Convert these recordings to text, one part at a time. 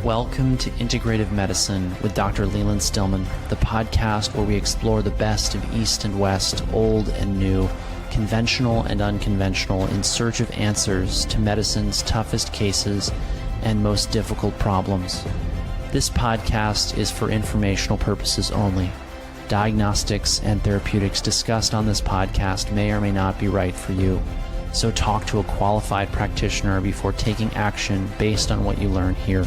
Welcome to Integrative Medicine with Dr. Leland Stillman, the podcast where we explore the best of East and West, old and new, conventional and unconventional, in search of answers to medicine's toughest cases and most difficult problems. This podcast is for informational purposes only. Diagnostics and therapeutics discussed on this podcast may or may not be right for you. So talk to a qualified practitioner before taking action based on what you learn here.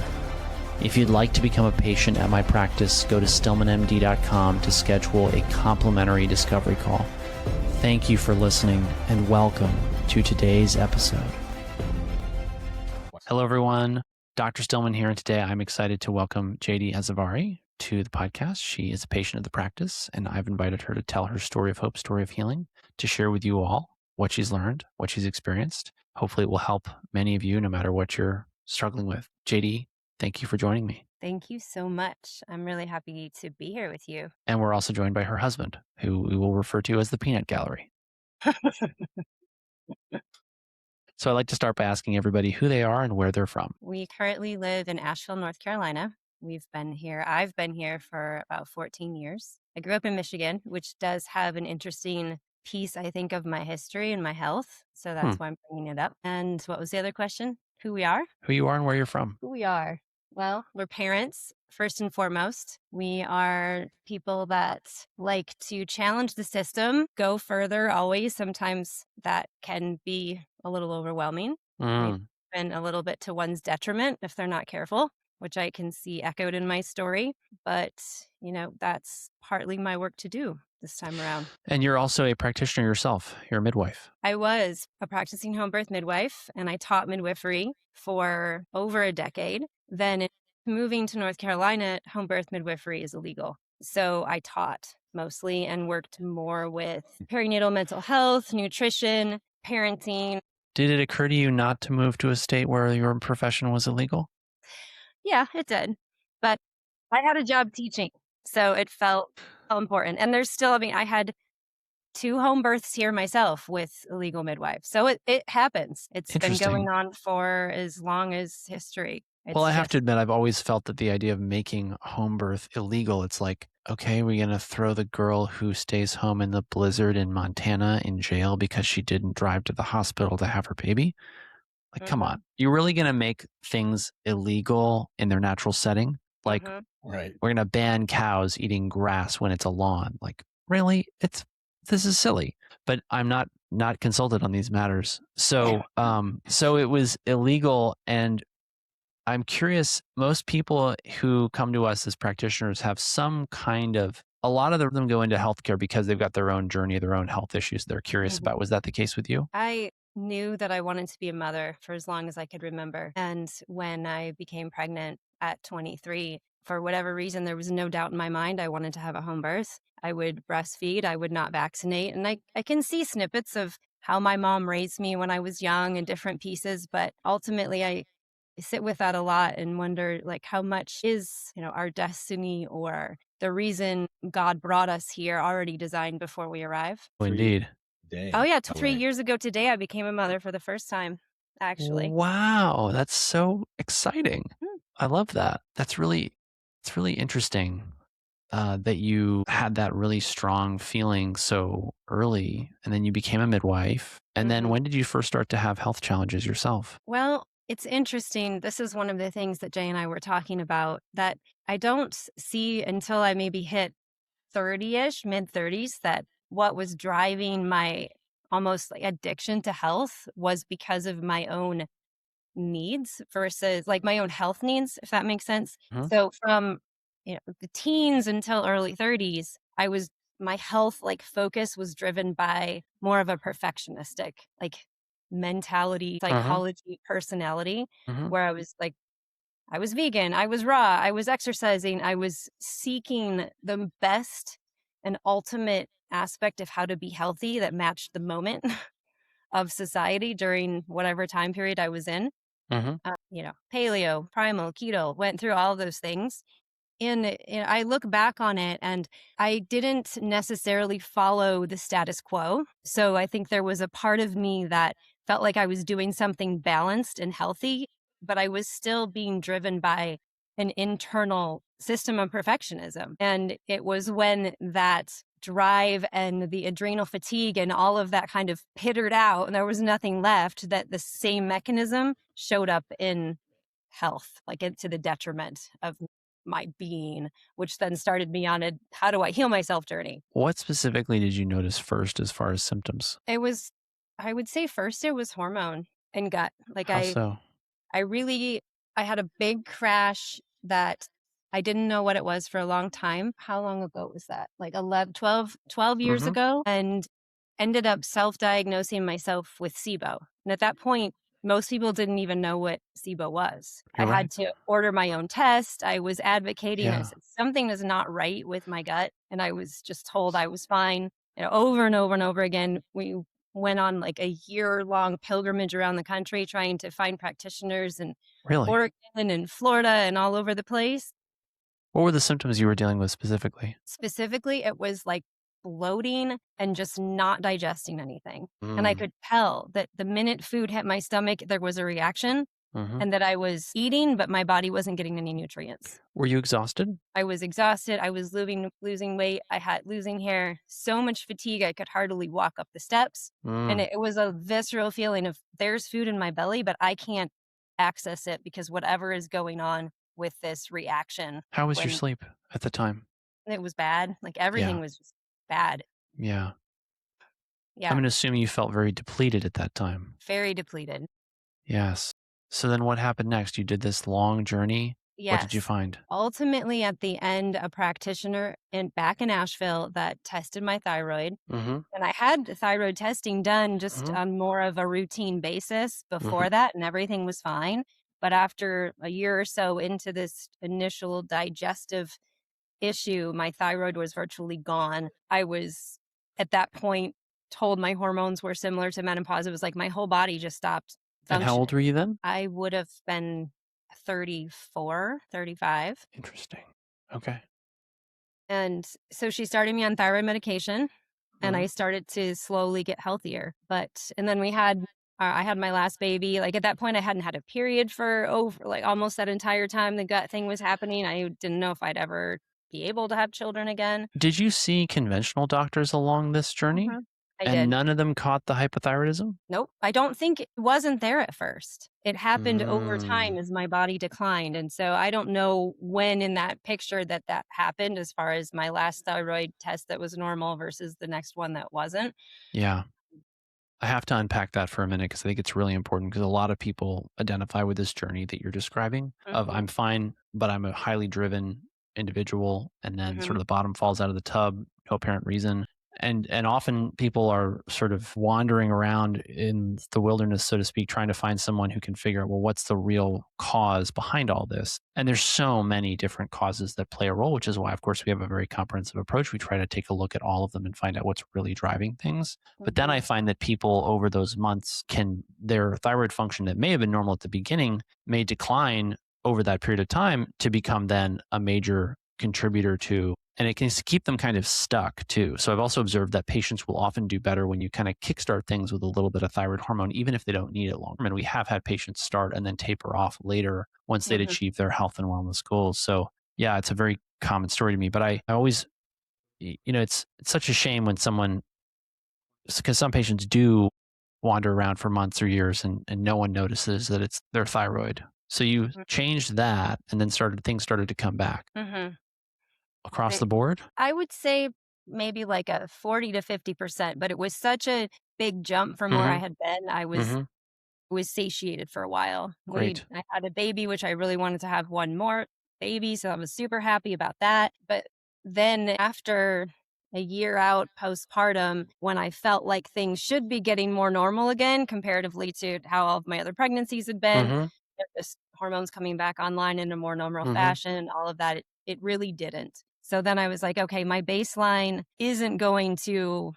If you'd like to become a patient at my practice, go to stillmanmd.com to schedule a complimentary discovery call. Thank you for listening and welcome to today's episode. Hello, everyone. Dr. Stillman here, and today I'm excited to welcome Jaydee Azavari to the podcast. She is a patient of the practice, and I've invited her to tell her story of hope, story of healing, to share with you all what she's learned, what she's experienced. Hopefully it will help many of you, no matter what you're struggling with. Jaydee, thank you for joining me. Thank you so much. I'm really happy to be here with you. And we're also joined by her husband, who we will refer to as the Peanut Gallery. So I'd like to start by asking everybody who they are and where they're from. We currently live in Asheville, North Carolina. I've been here for about 14 years. I grew up in Michigan, which does have an interesting piece, I think, of my history and my health. So that's why I'm bringing it up. And what was the other question? Who we are? Who you are and where you're from. Who we are. Well, we're parents, first and foremost. We are people that like to challenge the system, go further always. Sometimes that can be a little overwhelming, and a little bit to one's detriment if they're not careful, which I can see echoed in my story. But, that's partly my work to do this time around. And you're also a practitioner yourself. You're a midwife. I was a practicing home birth midwife, and I taught midwifery for over a decade. Then moving to North Carolina, home birth midwifery is illegal. So I taught mostly and worked more with perinatal mental health, nutrition, parenting. Did it occur to you not to move to a state where your profession was illegal? Yeah, it did. But I had a job teaching, so it felt important. And there's still, I had 2 home births here myself with illegal midwives. So it happens. It's been going on for as long as history. Well, I have to admit, I've always felt that the idea of making home birth illegal, it's like, okay, we're going to throw the girl who stays home in the blizzard in Montana in jail because she didn't drive to the hospital to have her baby. Like, come on. You're really going to make things illegal in their natural setting? Like, right. We're going to ban cows eating grass when it's a lawn. Like, really? This is silly. But I'm not consulted on these matters. So, so it was illegal. And I'm curious, most people who come to us as practitioners have some kind of, a lot of them go into healthcare because they've got their own journey, their own health issues they're curious about. Was that the case with you? I knew that I wanted to be a mother for as long as I could remember. And when I became pregnant at 23, for whatever reason, there was no doubt in my mind I wanted to have a home birth. I would breastfeed, I would not vaccinate. And I can see snippets of how my mom raised me when I was young in different pieces, but ultimately I sit with that a lot and wonder, like, how much is, our destiny or the reason God brought us here already designed before we arrive? Oh, indeed. Oh yeah, 3 years ago today, I became a mother for the first time, actually. Wow, that's so exciting. I love that. It's really interesting that you had that really strong feeling so early, and then you became a midwife. And then when did you first start to have health challenges yourself? Well, it's interesting. This is one of the things that Jay and I were talking about that I don't see until I maybe hit 30-ish, mid-30s, that what was driving my almost like addiction to health was because of my own needs versus like my own health needs, if that makes sense. So from the teens until early 30s, my health focus was driven by more of a perfectionistic mentality, psychology, personality, where I was vegan, I was raw, I was exercising, I was seeking the best and ultimate aspect of how to be healthy that matched the moment of society during whatever time period I was in. Paleo, primal, keto, went through all of those things. And I look back on it and I didn't necessarily follow the status quo. So I think there was a part of me that felt like I was doing something balanced and healthy, but I was still being driven by an internal system of perfectionism. And it was when that drive and the adrenal fatigue and all of that kind of pittered out and there was nothing left, that the same mechanism showed up in health, like to the detriment of my being, which then started me on a how do I heal myself journey. What specifically did you notice first as far as symptoms? It was, I would say first it was hormone and gut. Like How so? I really, I had a big crash that I didn't know what it was for a long time. How long ago was that? Like 11, 12 years Mm-hmm. ago, and ended up self-diagnosing myself with SIBO. And at that point, most people didn't even know what SIBO was. I You're right. had to order my own test. I was advocating. I Yeah. said, something is not right with my gut. And I was just told I was fine. And over and over and over again, we went on like a year-long pilgrimage around the country trying to find practitioners in Really? Oregon and Florida and all over the place. What were the symptoms you were dealing with specifically? Specifically, it was like bloating and just not digesting anything. And I Mm. could tell that the minute food hit my stomach, there was a reaction Mm-hmm. and that I was eating, but my body wasn't getting any nutrients. Were you exhausted? I was exhausted. I was losing weight. I had losing hair, so much fatigue. I could hardly walk up the steps. And Mm. it was a visceral feeling of there's food in my belly, but I can't access it because whatever is going on with this reaction, How was your when sleep at the time? it was bad, like everything Yeah. was just bad. Yeah. I'm Yeah, going to assume you felt very depleted at that time. very depleted. Yes. So then what happened next? You did this long journey. What did you Yes. find? Ultimately, at the end, a practitioner back in Asheville that tested my thyroid. Mm-hmm. And I had thyroid testing done just Mm-hmm. on more of a routine basis Mm-hmm. before that, and everything was fine. But after a year or so into this initial digestive issue, my thyroid was virtually gone. I was at that point told my hormones were similar to menopause. It was like my whole body just stopped And how old functioning. were you then? I would have been 34, 35. Interesting. Okay. And so she started me on thyroid medication and Mm-hmm. I started to slowly get healthier. And then I had my last baby. Like at that point, I hadn't had a period for over like almost that entire time the gut thing was happening. I didn't know if I'd ever be able to have children again. Did you see conventional doctors along this journey? I And did. none of them caught the hypothyroidism? Nope. I don't think it wasn't there at first. It happened over Mm. time as my body declined. And so I don't know when in that picture that happened as far as my last thyroid test that was normal versus the next one that wasn't. Yeah. I have to unpack that for a minute because I think it's really important because a lot of people identify with this journey that you're describing of Mhm, I'm fine, but I'm a highly driven individual. And then sort mhm, of the bottom falls out of the tub, no apparent reason. And often people are sort of wandering around in the wilderness, so to speak, trying to find someone who can figure out, well, what's the real cause behind all this? And there's so many different causes that play a role, which is why, of course, we have a very comprehensive approach. We try to take a look at all of them and find out what's really driving things. But then mhm, I find that people over those months their thyroid function that may have been normal at the beginning may decline over that period of time to become then a major contributor to, and it can keep them kind of stuck too. So I've also observed that patients will often do better when you kind of kickstart things with a little bit of thyroid hormone, even if they don't need it long. And we have had patients start and then taper off later once they'd mhm, achieve their health and wellness goals. So yeah, it's a very common story to me, but I always, it's such a shame when someone, because some patients do wander around for months or years and no one notices that it's their thyroid. So you mhm, changed that and then things started to come back mhm. across But the board. I would say maybe like a 40 to 50%, but it was such a big jump from where I Mm-hmm. had been. I Mm-hmm. was satiated for a while. Great. I had a baby, which I really wanted to have one more baby, so I was super happy about that. But then after a year out postpartum, when I felt like things should be getting more normal again comparatively to how all of my other pregnancies had been, Mm-hmm. just hormones coming back online in a more normal Mm-hmm. fashion and all of that, it really didn't. So then I was like, okay, my baseline isn't going to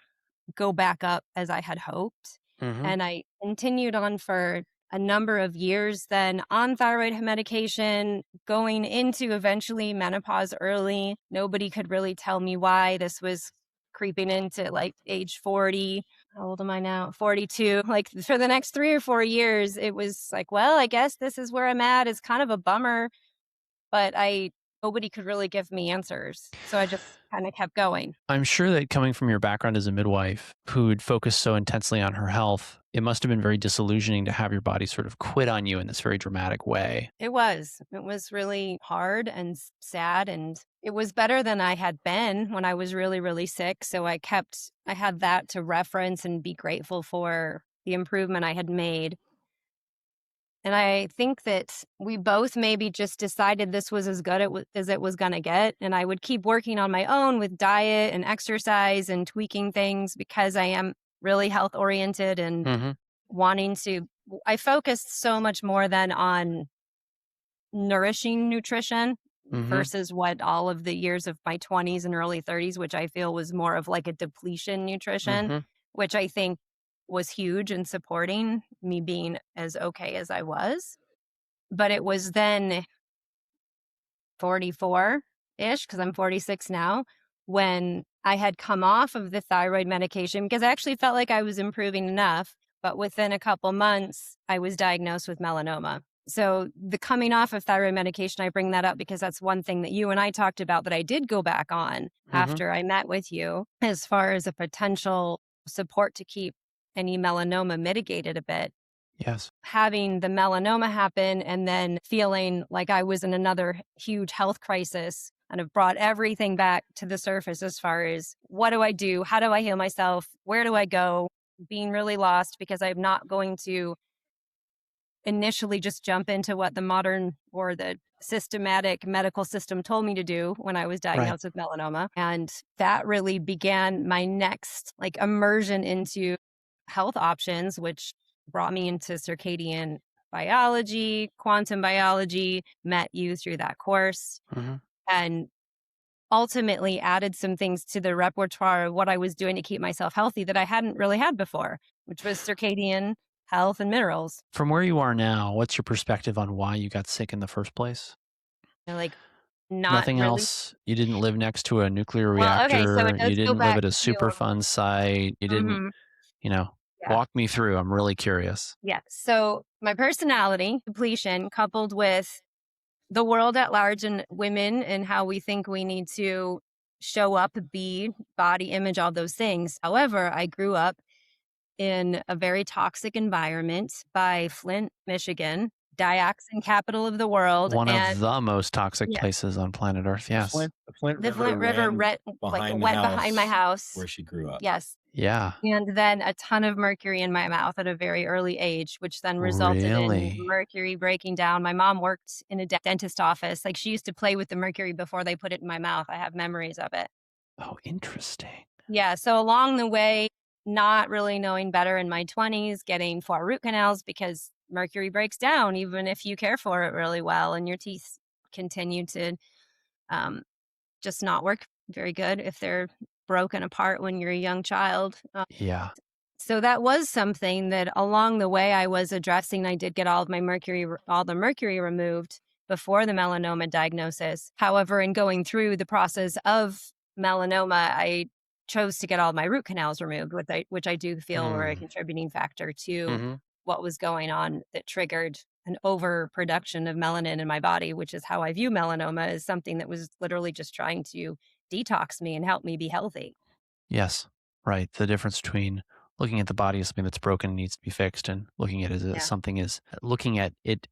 go back up as I had hoped. Mm-hmm. And I continued on for a number of years then on thyroid medication, going into eventually menopause early. Nobody could really tell me why this was creeping into like age 40. How old am I now? 42. Like for the next 3 or 4 years, it was like, well, I guess this is where I'm at. It's kind of a bummer. but nobody could really give me answers. So I just kind of kept going. I'm sure that coming from your background as a midwife who'd focused so intensely on her health, it must have been very disillusioning to have your body sort of quit on you in this very dramatic way. It was. It was really hard and sad, and it was better than I had been when I was really, really sick. So I had that to reference and be grateful for the improvement I had made. And I think that we both maybe just decided this was as good as it was going to get. And I would keep working on my own with diet and exercise and tweaking things because I am really health oriented and Mm-hmm. I focused so much more than on nourishing nutrition Mm-hmm. versus what all of the years of my 20s and early 30s, which I feel was more of like a depletion nutrition, Mm-hmm. which I think was huge in supporting me being as okay as I was. But it was then 44-ish, because I'm 46 now, when I had come off of the thyroid medication because I actually felt like I was improving enough. But within a couple months, I was diagnosed with melanoma. So the coming off of thyroid medication, I bring that up because that's one thing that you and I talked about that I did go back on after I met with you, as far as a potential support to keep any melanoma mitigated a bit. Yes. Having the melanoma happen and then feeling like I was in another huge health crisis and have brought everything back to the surface as far as what do I do? How do I heal myself? Where do I go? Being really lost because I'm not going to initially just jump into what the modern or the systematic medical system told me to do when I was diagnosed with melanoma. And that really began my next like immersion into health options, which brought me into circadian biology, quantum biology, met you through that course, Mm-hmm. and ultimately added some things to the repertoire of what I was doing to keep myself healthy that I hadn't really had before, which was circadian health and minerals. From where you are now, what's your perspective on why you got sick in the first place? Like, not Nothing really. else. You didn't live next to a nuclear Well, okay, so reactor. it You does go didn't live back at a to, Superfund site. You didn't, mhm, you know, yeah. walk me through. I'm really curious. Yeah. So my personality depletion coupled with the world at large and women and how we think we need to show up, be, body image, all those things. However, I grew up in a very toxic environment by Flint, Michigan, dioxin capital of the world. One And of the most toxic yeah, places on planet Earth. Yes. The Flint the River Flint River ran like behind the went behind my house house. where she grew up. Yes. Yeah. And then a ton of mercury in my mouth at a very early age, which then resulted in Really? mercury breaking down. My mom worked in a dentist office. Like she used to play with the mercury before they put it in my mouth. I have memories of it. Oh, interesting. Yeah. So along the way, not really knowing better in my 20s, getting 4 root canals because mercury breaks down, even if you care for it really well, and your teeth continue to um, just not work very good if they're broken apart when you're a young child. Yeah. So that was something that along the way I was addressing. I did get all the mercury removed before the melanoma diagnosis. However, in going through the process of melanoma, I chose to get all my root canals removed, which I do feel were a contributing factor to Mm-hmm. what was going on that triggered an overproduction of melanin in my body, which is how I view melanoma as something that was literally just trying to detox me and help me be healthy. Yes. Right. The difference between looking at the body as something that's broken and needs to be fixed and looking at it as Yeah. something is looking at it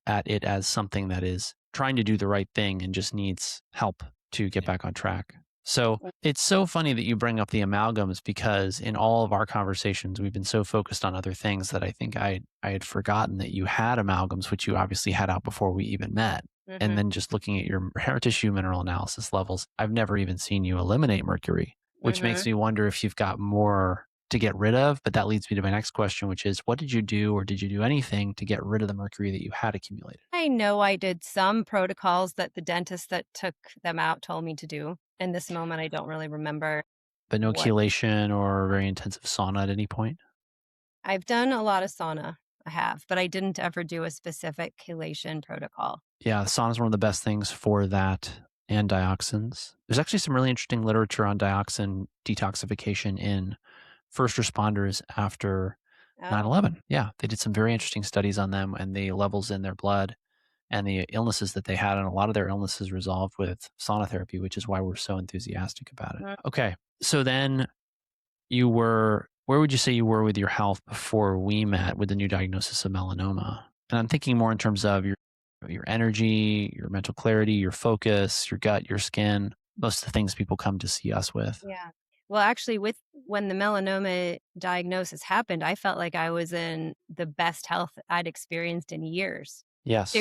as something that is trying to do the right thing and just needs help to get back on track. So it's so funny that you bring up the amalgams because in all of our conversations, we've been so focused on other things that I think I had forgotten that you had amalgams, which you obviously had out before we even met. And then just looking at your hair tissue mineral analysis levels, I've never even seen you eliminate mercury, which makes me wonder if you've got more to get rid of. But that leads me to my next question, which is what did you do or did you do anything to get rid of the mercury that you had accumulated? I know I did some protocols that the dentist that took them out told me to do. In this moment, I don't really remember. But no What? chelation or very intensive sauna at any point? I've done a lot of sauna. I have, but I didn't ever do a specific chelation protocol. Yeah, sauna is one of the best things for that and dioxins. There's actually some really interesting literature on dioxin detoxification in first responders after Oh, 9/11. Yeah, they did some very interesting studies on them and the levels in their blood and the illnesses that they had. And a lot of their illnesses resolved with sauna therapy, which is why we're so enthusiastic about it. Mm. Okay. So then where would you say you were with your health before we met with the new diagnosis of melanoma? And I'm thinking more in terms of your energy, your mental clarity, your focus, your gut, your skin, most of the things people come to see us with. Yeah. Well, actually, when the melanoma diagnosis happened, I felt like I was in the best health I'd experienced in years. Yes.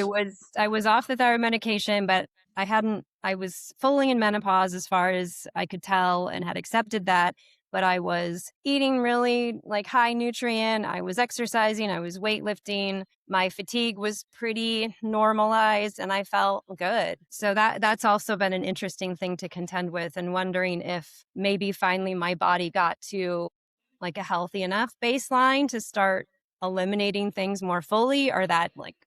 I was off the thyroid medication, but I was fully in menopause as far as I could tell and had accepted that. But I was eating really like high nutrient. I was exercising. I was weightlifting. My fatigue was pretty normalized and I felt good. So that's also been an interesting thing to contend with and wondering if maybe finally my body got to like a healthy enough baseline to start eliminating things more fully, or that like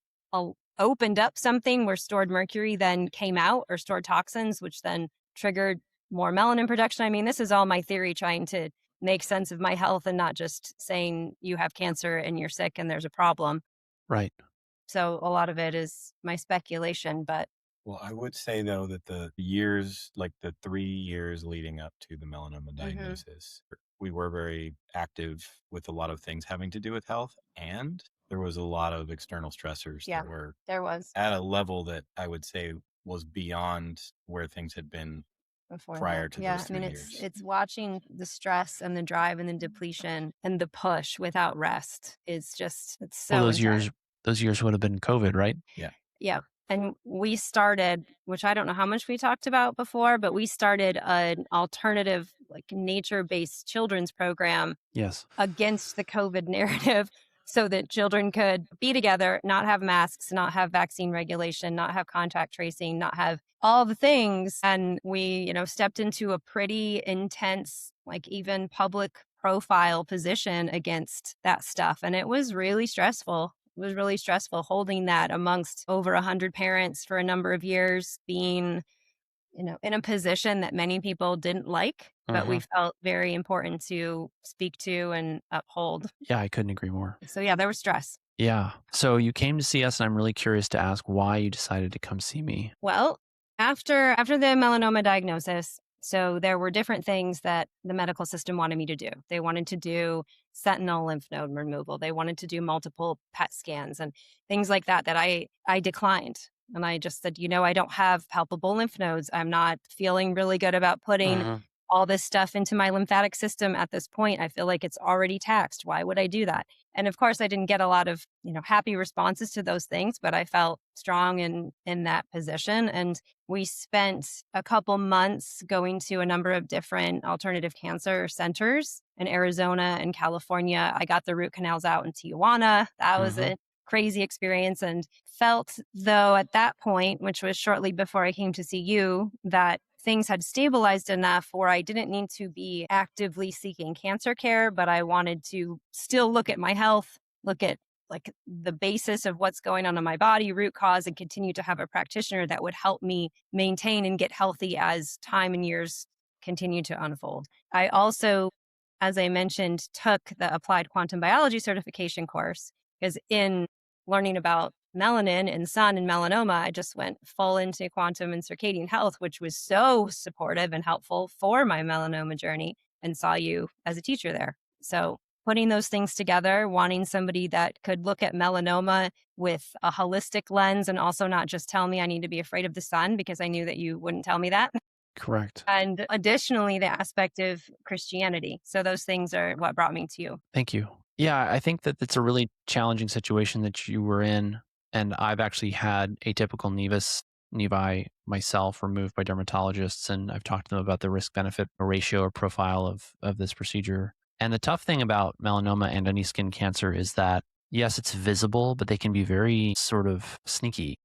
opened up something where stored mercury then came out, or stored toxins, which then triggered more melanin production. I mean, this is all my theory trying to make sense of my health and not just saying you have cancer and you're sick and there's a problem. Right. So a lot of it is my speculation, but Well, I would say though that the years, like the 3 years leading up to the melanoma diagnosis, we were very active with a lot of things having to do with health. And there was a lot of external stressors yeah, that were there was at a level that I would say was beyond where things had been before prior that. to Yeah, those I mean, 3 years. it's watching the stress and the drive and the depletion and the push without rest is just, it's so Well, intense. those years would have been COVID, right? Yeah. Yeah. And we started, which I don't know how much we talked about before, but we started an alternative, like nature-based children's program Yes. against the COVID narrative so that children could be together, not have masks, not have vaccine regulation, not have contact tracing, not have all the things. And we, stepped into a pretty intense, like even public profile position against that stuff. And it was really stressful. It was really stressful holding that amongst over 100 parents for a number of years, being in a position that many people didn't like, but we felt very important to speak to and uphold. Yeah, I couldn't agree more. So yeah, there was stress. Yeah. So you came to see us, and I'm really curious to ask why you decided to come see me. Well, after the melanoma diagnosis, so there were different things that the medical system wanted me to do. They wanted to do sentinel lymph node removal. They wanted to do multiple PET scans and things like that I declined. And I just said, I don't have palpable lymph nodes. I'm not feeling really good about putting all this stuff into my lymphatic system at this point. I feel like it's already taxed. Why would I do that? And of course, I didn't get a lot of, happy responses to those things, but I felt strong in that position. And we spent a couple months going to a number of different alternative cancer centers in Arizona and California. I got the root canals out in Tijuana. That was a crazy experience, and felt though at that point, which was shortly before I came to see you, that things had stabilized enough where I didn't need to be actively seeking cancer care, but I wanted to still look at my health, look at like the basis of what's going on in my body, root cause, and continue to have a practitioner that would help me maintain and get healthy as time and years continue to unfold. I also, as I mentioned, took the applied quantum biology certification course because in learning about melanin and sun and melanoma, I just went full into quantum and circadian health, which was so supportive and helpful for my melanoma journey, and saw you as a teacher there. So putting those things together, wanting somebody that could look at melanoma with a holistic lens and also not just tell me I need to be afraid of the sun, because I knew that you wouldn't tell me that. Correct. And additionally, the aspect of Christianity. So those things are what brought me to you. Thank you. Yeah, I think that it's a really challenging situation that you were in. And I've actually had atypical nevi myself removed by dermatologists. And I've talked to them about the risk benefit ratio or profile of this procedure. And the tough thing about melanoma and any skin cancer is that, yes, it's visible, but they can be very sort of sneaky.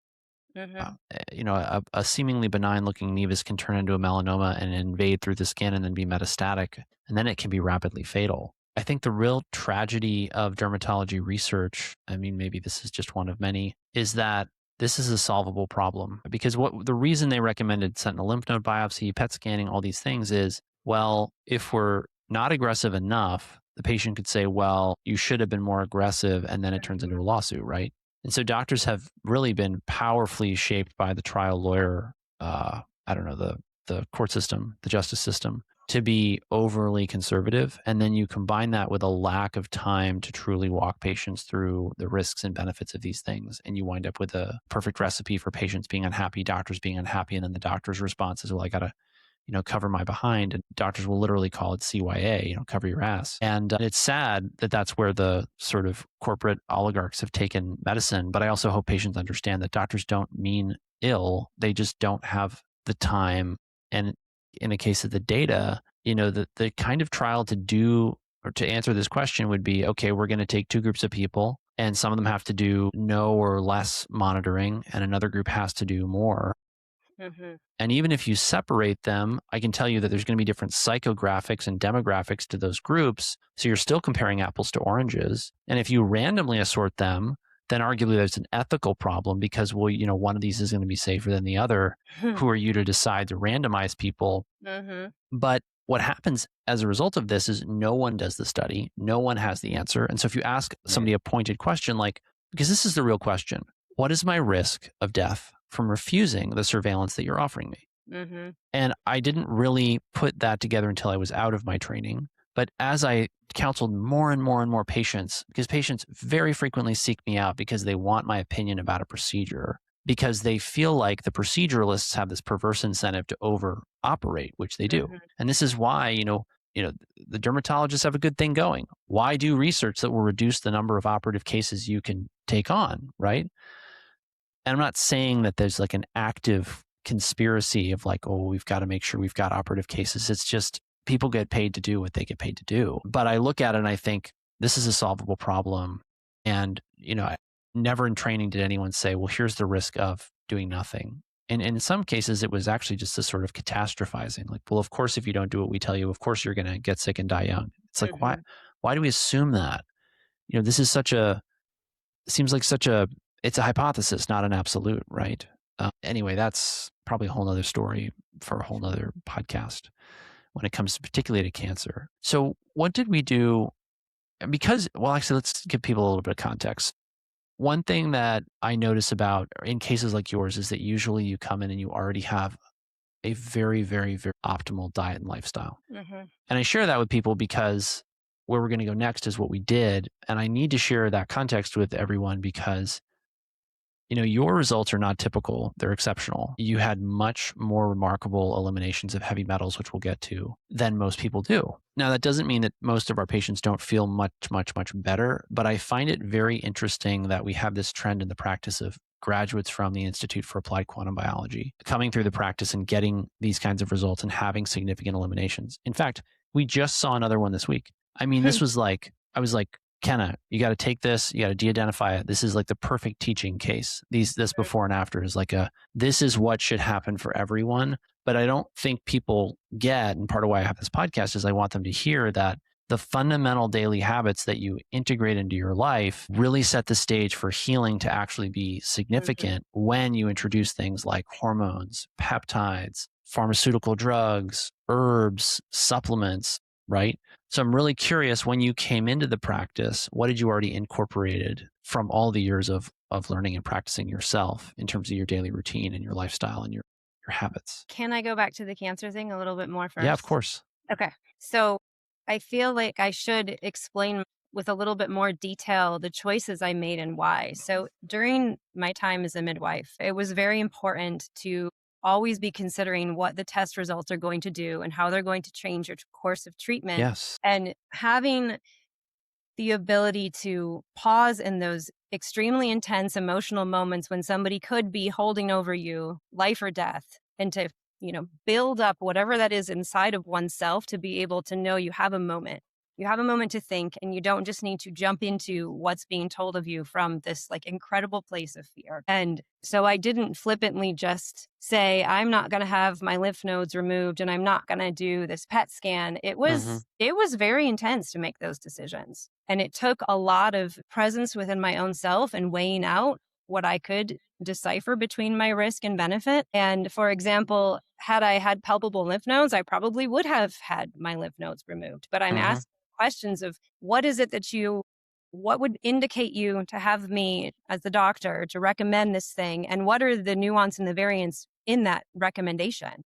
A seemingly benign looking nevus can turn into a melanoma and invade through the skin and then be metastatic. And then it can be rapidly fatal. I think the real tragedy of dermatology research, I mean, maybe this is just one of many, is that this is a solvable problem. Because the reason they recommended sentinel lymph node biopsy, PET scanning, all these things is, well, if we're not aggressive enough, the patient could say, well, you should have been more aggressive, and then it turns into a lawsuit, right? And so doctors have really been powerfully shaped by the trial lawyer, the court system, the justice system, to be overly conservative. And then you combine that with a lack of time to truly walk patients through the risks and benefits of these things. And you wind up with a perfect recipe for patients being unhappy, doctors being unhappy. And then the doctor's response is, well, I got to cover my behind. And doctors will literally call it CYA, cover your ass. And it's sad that that's where the sort of corporate oligarchs have taken medicine. But I also hope patients understand that doctors don't mean ill. They just don't have the time. And in the case of the data, the kind of trial to do or to answer this question would be, okay, we're going to take two groups of people and some of them have to do no or less monitoring and another group has to do more. Mm-hmm. And even if you separate them, I can tell you that there's going to be different psychographics and demographics to those groups. So you're still comparing apples to oranges. And if you randomly assort them, then arguably there's an ethical problem because, well, one of these is going to be safer than the other. Who are you to decide to randomize people? Mm-hmm. But what happens as a result of this is no one does the study. No one has the answer. And so if you ask somebody a pointed question, like, because this is the real question, what is my risk of death from refusing the surveillance that you're offering me? Mm-hmm. And I didn't really put that together until I was out of my training. But as I counseled more and more and more patients, because patients very frequently seek me out because they want my opinion about a procedure, because they feel like the proceduralists have this perverse incentive to over operate, which they do. Mm-hmm. And this is why, the dermatologists have a good thing going. Why do research that will reduce the number of operative cases you can take on, right? And I'm not saying that there's like an active conspiracy of like, oh, we've got to make sure we've got operative cases. It's just people get paid to do what they get paid to do. But I look at it and I think this is a solvable problem. And, never in training did anyone say, well, here's the risk of doing nothing. And in some cases, it was actually just a sort of catastrophizing. Like, well, of course, if you don't do what we tell you, of course, you're going to get sick and die young. It's like, why do we assume that? This is it's a hypothesis, not an absolute, right? Anyway, that's probably a whole nother story for a whole nother podcast when it comes particularly to cancer. So what did we do? Because, well, actually, let's give people a little bit of context. One thing that I notice about in cases like yours is that usually you come in and you already have a very, very, very optimal diet and lifestyle. Mm-hmm. And I share that with people because where we're going to go next is what we did. And I need to share that context with everyone because your results are not typical. They're exceptional. You had much more remarkable eliminations of heavy metals, which we'll get to, than most people do. Now, that doesn't mean that most of our patients don't feel much, much, much better, but I find it very interesting that we have this trend in the practice of graduates from the Institute for Applied Quantum Biology coming through the practice and getting these kinds of results and having significant eliminations. In fact, we just saw another one this week. I mean, this was like, I was like, Kenna, you got to take this, you got to de-identify it. This is like the perfect teaching case. This before and after is like this is what should happen for everyone. But I don't think people get, and part of why I have this podcast is I want them to hear that the fundamental daily habits that you integrate into your life really set the stage for healing to actually be significant when you introduce things like hormones, peptides, pharmaceutical drugs, herbs, supplements, right? So I'm really curious, when you came into the practice, what did you already incorporated from all the years of learning and practicing yourself in terms of your daily routine and your lifestyle and your habits? Can I go back to the cancer thing a little bit more first? Yeah, of course. Okay. So I feel like I should explain with a little bit more detail the choices I made and why. So during my time as a midwife, it was very important to always be considering what the test results are going to do and how they're going to change your course of treatment. Yes. And having the ability to pause in those extremely intense emotional moments when somebody could be holding over you, life or death, and to, build up whatever that is inside of oneself to be able to know you have a moment. You have a moment to think, and you don't just need to jump into what's being told of you from this like incredible place of fear. And so I didn't flippantly just say, I'm not going to have my lymph nodes removed and I'm not going to do this PET scan. It was very intense to make those decisions. And it took a lot of presence within my own self and weighing out what I could decipher between my risk and benefit. And for example, had I had palpable lymph nodes, I probably would have had my lymph nodes removed. But I'm asking questions of what is it that you what would indicate you to have me as the doctor to recommend this thing? And what are the nuance and the variance in that recommendation?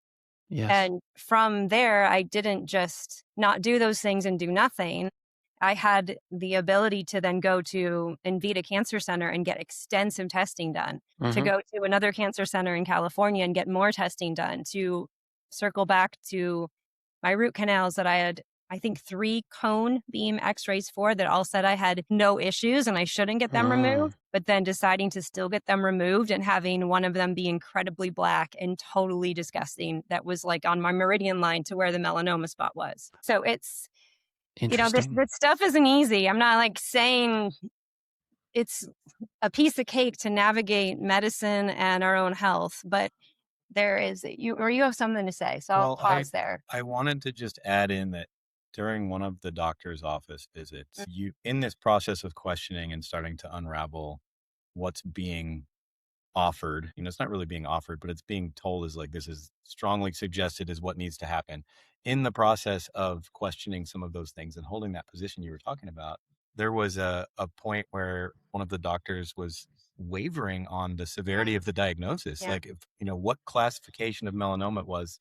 Yes. And from there, I didn't just not do those things and do nothing. I had the ability to then go to Invita Cancer Center and get extensive testing done, to go to another cancer center in California and get more testing done, to circle back to my root canals that I had, I think, 3 cone beam x-rays for, that all said I had no issues and I shouldn't get them removed, but then deciding to still get them removed and having one of them be incredibly black and totally disgusting. That was like on my meridian line to where the melanoma spot was. So it's, this stuff isn't easy. I'm not like saying it's a piece of cake to navigate medicine and our own health, but there is, you have something to say. So I'll pause there. I wanted to just add in that during one of the doctor's office visits, you, in this process of questioning and starting to unravel what's being offered, it's not really being offered, but it's being told is like, this is strongly suggested is what needs to happen. In the process of questioning some of those things and holding that position you were talking about, there was a point where one of the doctors was wavering on the severity of the diagnosis. Yeah. Like, if, what classification of melanoma it was,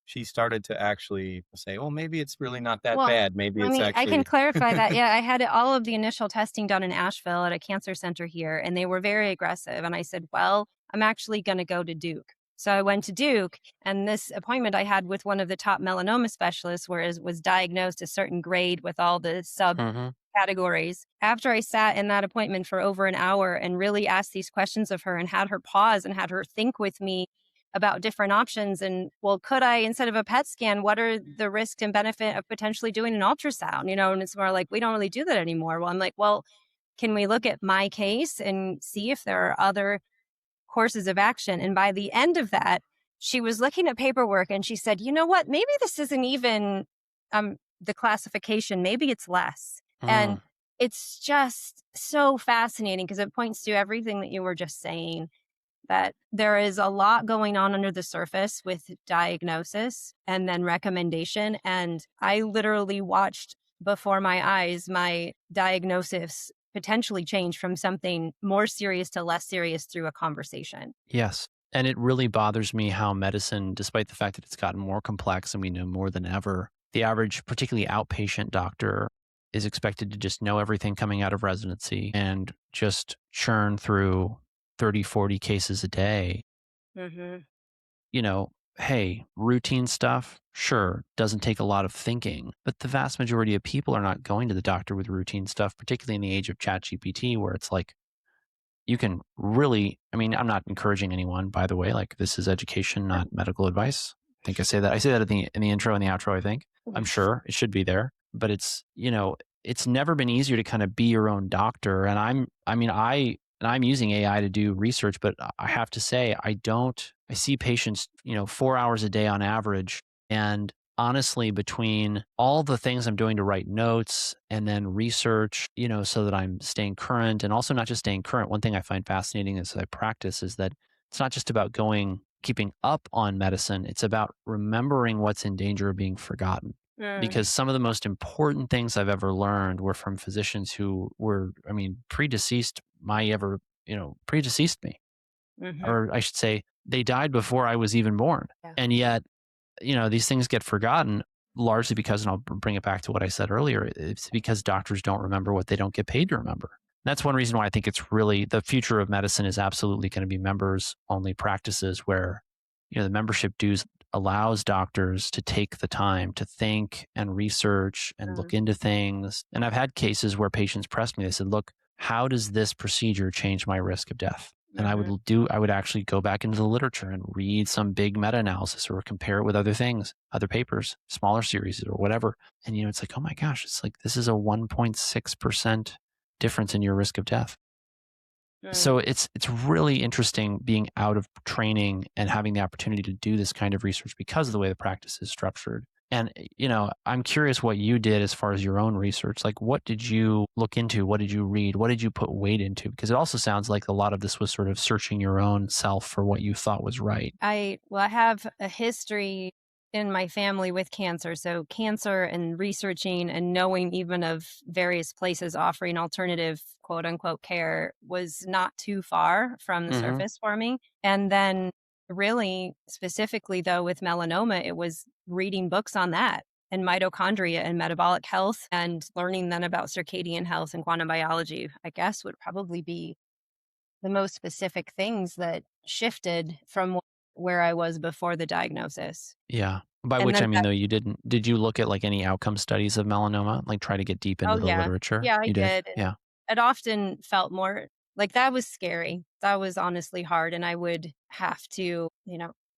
she started to actually say, well, maybe it's really not that bad. Maybe it's actually... I can clarify that. Yeah, I had all of the initial testing done in Asheville at a cancer center here, and they were very aggressive. And I said, well, I'm actually going to go to Duke. So I went to Duke, and this appointment I had with one of the top melanoma specialists, where it was diagnosed a certain grade with all the sub categories. After I sat in that appointment for over an hour and really asked these questions of her and had her pause and had her think with me about different options, and, well, could I, instead of a PET scan, what are the risks and benefit of potentially doing an ultrasound? And it's more like, we don't really do that anymore. Well, I'm like, well, can we look at my case and see if there are other courses of action? And by the end of that, she was looking at paperwork and she said, you know what, maybe this isn't even the classification, maybe it's less. And it's just so fascinating because it points to everything that you were just saying, that there is a lot going on under the surface with diagnosis and then recommendation. And I literally watched before my eyes my diagnosis potentially change from something more serious to less serious through a conversation. Yes. And it really bothers me how medicine, despite the fact that it's gotten more complex and we know more than ever, the average, particularly outpatient doctor, is expected to just know everything coming out of residency and just churn through 30, 40 cases a day. Hey, routine stuff, sure, doesn't take a lot of thinking, but the vast majority of people are not going to the doctor with routine stuff, particularly in the age of ChatGPT, where it's like, you can really, I'm not encouraging anyone, by the way, like, this is education, not medical advice. I think I say that in the intro and the outro, I think. I'm sure it should be there, but it's never been easier to kind of be your own doctor. And I'm using AI to do research, but I have to say, I see patients, 4 hours a day on average. And honestly, between all the things I'm doing to write notes and then research, so that I'm staying current, and also not just staying current. One thing I find fascinating as I practice is that it's not just about keeping up on medicine. It's about remembering what's in danger of being forgotten. Because some of the most important things I've ever learned were from physicians who were, predeceased me. Or I should say, they died before I was even born. Yeah. And yet, these things get forgotten largely because, and I'll bring it back to what I said earlier, it's because doctors don't remember what they don't get paid to remember. That's one reason why I think it's really, the future of medicine is absolutely going to be members only practices where, the membership dues allows doctors to take the time to think and research and look into things. And I've had cases where patients pressed me. They said, look, how does this procedure change my risk of death? And I would actually go back into the literature and read some big meta-analysis or compare it with other things, other papers, smaller series or whatever. And, it's like, oh my gosh, it's like, this is a 1.6% difference in your risk of death. So it's really interesting being out of training and having the opportunity to do this kind of research because of the way the practice is structured. And, I'm curious what you did as far as your own research. Like, what did you look into? What did you read? What did you put weight into? Because it also sounds like a lot of this was sort of searching your own self for what you thought was right. I have a history in my family with cancer. So cancer and researching and knowing even of various places offering alternative quote unquote care was not too far from the surface for me. And then really specifically though with melanoma, it was reading books on that and mitochondria and metabolic health and learning then about circadian health and quantum biology, I guess would probably be the most specific things that shifted from where I was before the diagnosis. Yeah. By And which then I mean, though, did you look at like any outcome studies of melanoma? Like try to get deep into oh, the yeah. literature? Yeah, I You did? did. Yeah. It often felt more like that was scary. That was honestly hard. And I would have to,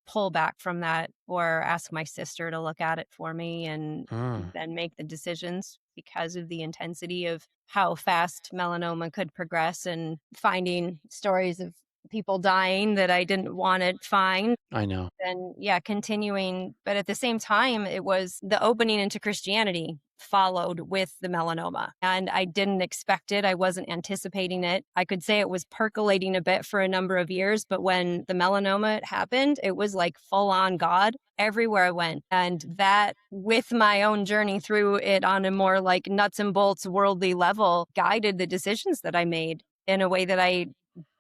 pull back from that or ask my sister to look at it for me and then make the decisions because of the intensity of how fast melanoma could progress and finding stories of people dying that I didn't want to find. I know. And yeah, continuing. But at the same time, it was the opening into Christianity followed with the melanoma. And I didn't expect it. I wasn't anticipating it. I could say it was percolating a bit for a number of years. But when the melanoma happened, it was like full on God everywhere I went. And that, with my own journey through it on a more like nuts and bolts worldly level, guided the decisions that I made in a way that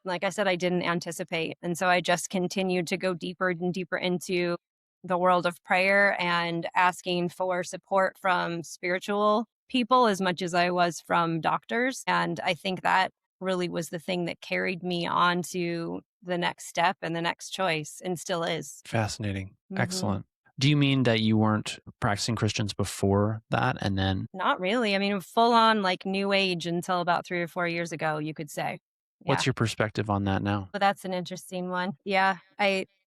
like I said, I didn't anticipate. And so I just continued to go deeper and deeper into the world of prayer and asking for support from spiritual people as much as I was from doctors. And I think that really was the thing that carried me on to the next step and the next choice and still is. Fascinating. Mhm. Excellent. Do you mean that you weren't practicing Christians before that and then? Not really. I mean, full on like new age until about 3 or 4 years ago, you could say. Yeah. What's your perspective on that now? Well, that's an interesting one. Yeah.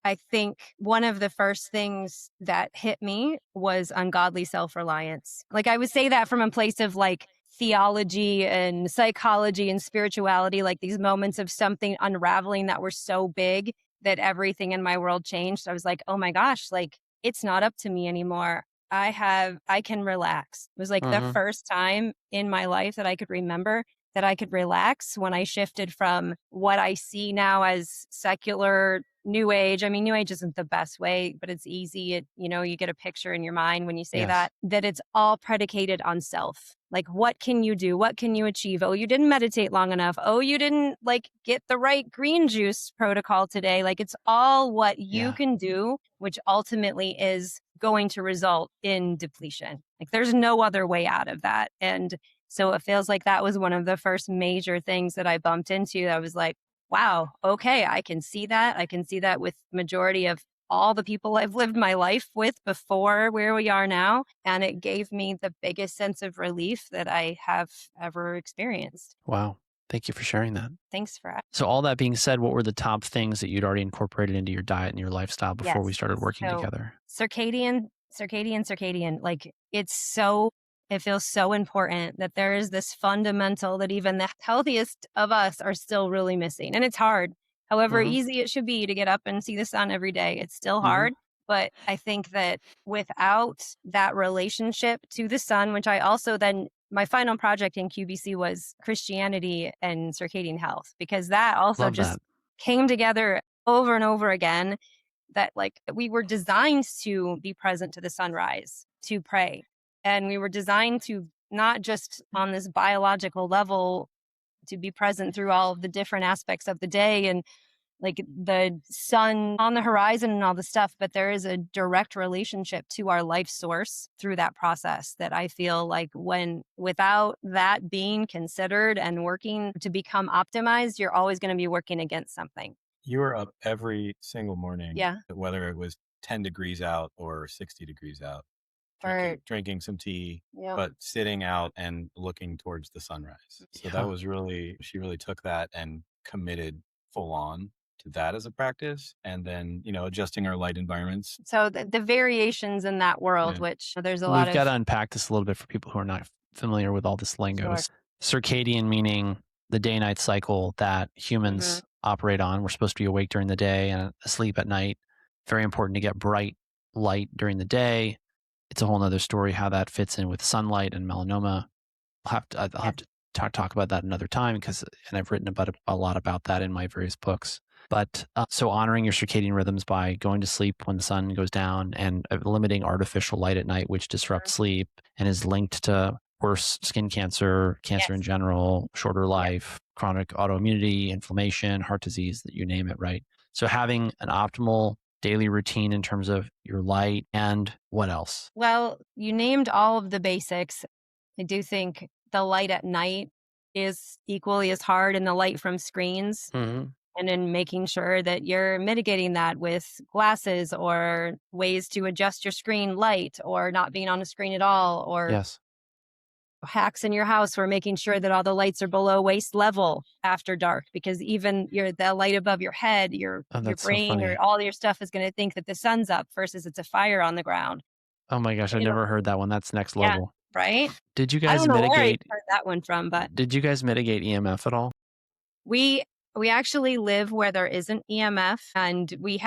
I think one of the first things that hit me was ungodly self-reliance. Like I would say that from a place of like theology and psychology and spirituality, like these moments of something unraveling that were so big that everything in my world changed. I was like, oh my gosh, like it's not up to me anymore. I can relax. It was like the first time in my life that I could remember that I could relax when I shifted from what I see now as secular new age. I mean, new age isn't the best way, but it's easy. You get a picture in your mind when you say Yes. that it's all predicated on self. Like, what can you do? What can you achieve? Oh, you didn't meditate long enough. Oh, you didn't like get the right green juice protocol today. Like it's all what you Yeah. can do, which ultimately is going to result in depletion. Like there's no other way out of that. And so it feels like that was one of the first major things that I bumped into. I was like, wow, okay, I can see that. I can see that with majority of all the people I've lived my life with before where we are now. And it gave me the biggest sense of relief that I have ever experienced. Wow. Thank you for sharing that. Thanks for asking. So all that being said, what were the top things that you'd already incorporated into your diet and your lifestyle before we Yes. started working So together? circadian. Like it feels so important that there is this fundamental that even the healthiest of us are still really missing. And it's hard. However easy it should be to get up and see the sun every day, it's still hard. But I think that without that relationship to the sun, which I also then, my final project in QBC was Christianity and circadian health, because that also Love just that. came together over and over again. That like we were designed to be present to the sunrise, to pray. And we were designed to not just on this biological level to be present through all of the different aspects of the day and like the sun on the horizon and all the stuff, but there is a direct relationship to our life source through that process that I feel like without that being considered and working to become optimized, you're always going to be working against something. You were up every single morning, Yeah. whether it was 10 degrees out or 60 degrees out, For drinking some tea, yeah. but sitting out and looking towards the sunrise. So that was she really took that and committed full on to that as a practice. And then, adjusting our light environments. So the variations in that world, Yeah. which there's a lot We've got to unpack this a little bit for people who are not familiar with all this lingo. Sure. Circadian meaning the day-night cycle that humans operate on. We're supposed to be awake during the day and asleep at night. Very important to get bright light during the day. It's a whole nother story how that fits in with sunlight and melanoma. I'll have to talk about that another time and I've written about a lot about that in my various books. But so honoring your circadian rhythms by going to sleep when the sun goes down and limiting artificial light at night, which disrupts sleep and is linked to worse skin cancer, cancer in Yes. general, shorter Yeah. life, chronic autoimmunity, inflammation, heart disease, that you name it, right? So having an optimal daily routine in terms of your light and what else? Well, you named all of the basics. I do think the light at night is equally as hard, and the light from screens. Mm-hmm. And in making sure that you're mitigating that with glasses or ways to adjust your screen light or not being on a screen at all, or Yes. hacks in your house where making sure that all the lights are below waist level after dark, because even the light above your head, your That's so brain or funny. all your stuff is going to think that the sun's up versus it's a fire on the ground. Oh my gosh, I You know, never heard that one. That's next yeah, level. right. Did you I guys don't know where I mitigate? heard that one from, but Did you guys mitigate EMF at all? We we actually live where there isn't EMF, and we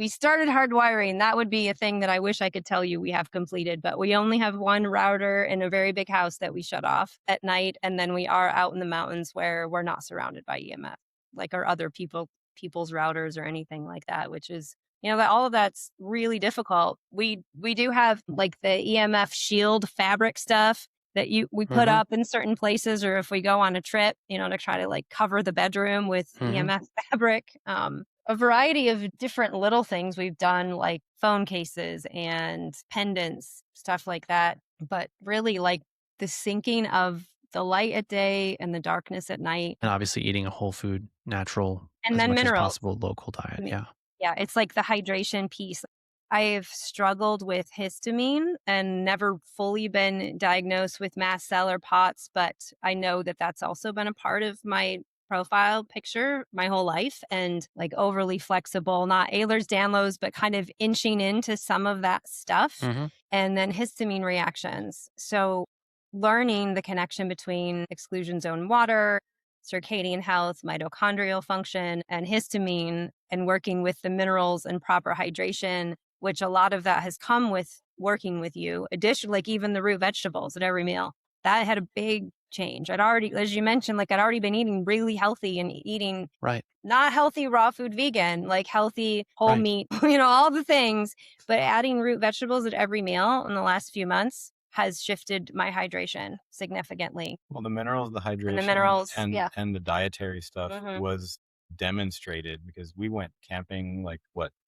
started hardwiring. That would be a thing that I wish I could tell you we have completed, but we only have one router in a very big house that we shut off at night, and then we are out in the mountains where we're not surrounded by EMF, like our other people's routers or anything like that, which is that all of that's really difficult. We do have like the EMF shield fabric stuff that we put Mm-hmm. up in certain places, or if we go on a trip, to try to like cover the bedroom with Mm-hmm. EMF fabric. A variety of different little things we've done, like phone cases and pendants, stuff like that. But really, like the syncing of the light at day and the darkness at night, And obviously eating a whole food, natural, and as then much as minerals. possible, local diet. I mean, Yeah. yeah, it's like the hydration piece. I've struggled with histamine and never fully been diagnosed with mast cell or POTS, but I know that that's also been a part of my profile picture my whole life, and like overly flexible, not Ehlers-Danlos, but kind of inching into some of that stuff. Mm-hmm. And then histamine reactions. So learning the connection between exclusion zone water, circadian health, mitochondrial function, and histamine, and working with the minerals and proper hydration, which a lot of that has come with working with you. Additionally, like even the root vegetables at every meal, that had a big change. I'd already, as you mentioned, like I'd already been eating really healthy and eating Right. not healthy raw food vegan, like healthy whole Right. meat, all the things, but adding root vegetables at every meal in the last few months has shifted my hydration significantly. Well, the minerals, the hydration, And the minerals, and yeah. and the dietary stuff Mhm. was demonstrated because we went camping like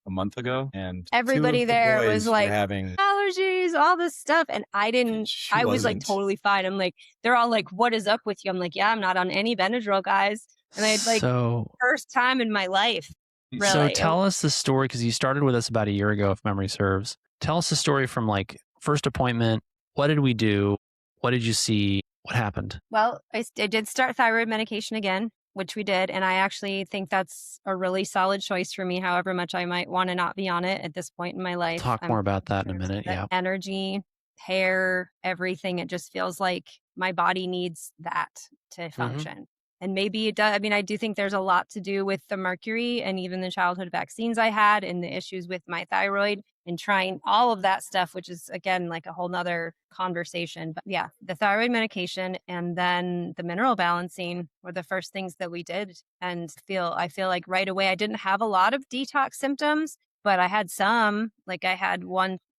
a month ago, and Everybody two of the there boys was were like having allergies, all this stuff. And she I was like wasn't. totally fine. I'm like, they're all like, what is up with you? I'm like, yeah, I'm not on any Benadryl, guys. And I had like So first time in my life, really. So tell us the story, because you started with us about a year ago, if memory serves. Tell us the story from like first appointment. What did we do? What did you see? What happened? Well, I did start thyroid medication again, which we did. And I actually think that's a really solid choice for me, however much I might want to not be on it at this point in my life. Talk more about that in a minute. The Yeah. energy, hair, everything. It just feels like my body needs that to function. And maybe it does. I mean, I do think there's a lot to do with the mercury and even the childhood vaccines I had and the issues with my thyroid and trying all of that stuff, which is again, like a whole nother conversation. But yeah, the thyroid medication and then the mineral balancing were the first things that we did. And I feel like right away, I didn't have a lot of detox symptoms, but I had some. Like I had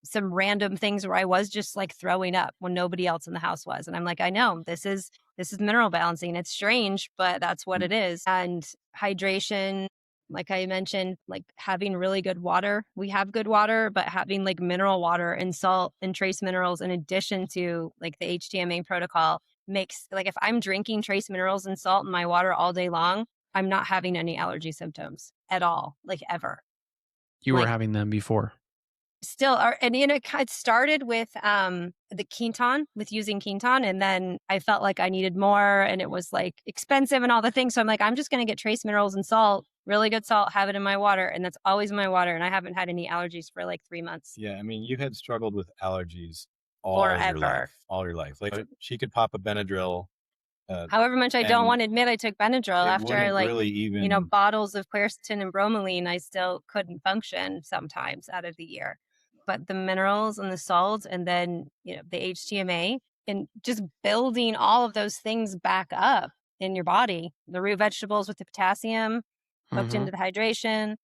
some random things where I was just like throwing up when nobody else in the house was. And I'm like, I know this is mineral balancing. It's strange, but that's what it is. And hydration, like I mentioned, like having really good water. We have good water, but having like mineral water and salt and trace minerals in addition to like the HTMA protocol makes, like if I'm drinking trace minerals and salt in my water all day long, I'm not having any allergy symptoms at all, like ever. You were Like- having them before. Still are, and it started with the Quinton, with using Quinton, and then I felt like I needed more, and it was like expensive and all the things. So I'm like, I'm just going to get trace minerals and salt, really good salt, have it in my water, and that's always in my water. And I haven't had any allergies for like 3 months. Yeah, I mean, you had struggled with allergies all Forever. your life. Like she could pop a Benadryl. However much I don't and want to admit, I took Benadryl it after wouldn't like really even bottles of quercetin and bromelain. I still couldn't function sometimes out of the year. But the minerals and the salt, and then the HTMA, and just building all of those things back up in your body. The root vegetables with the potassium, looked into the hydration,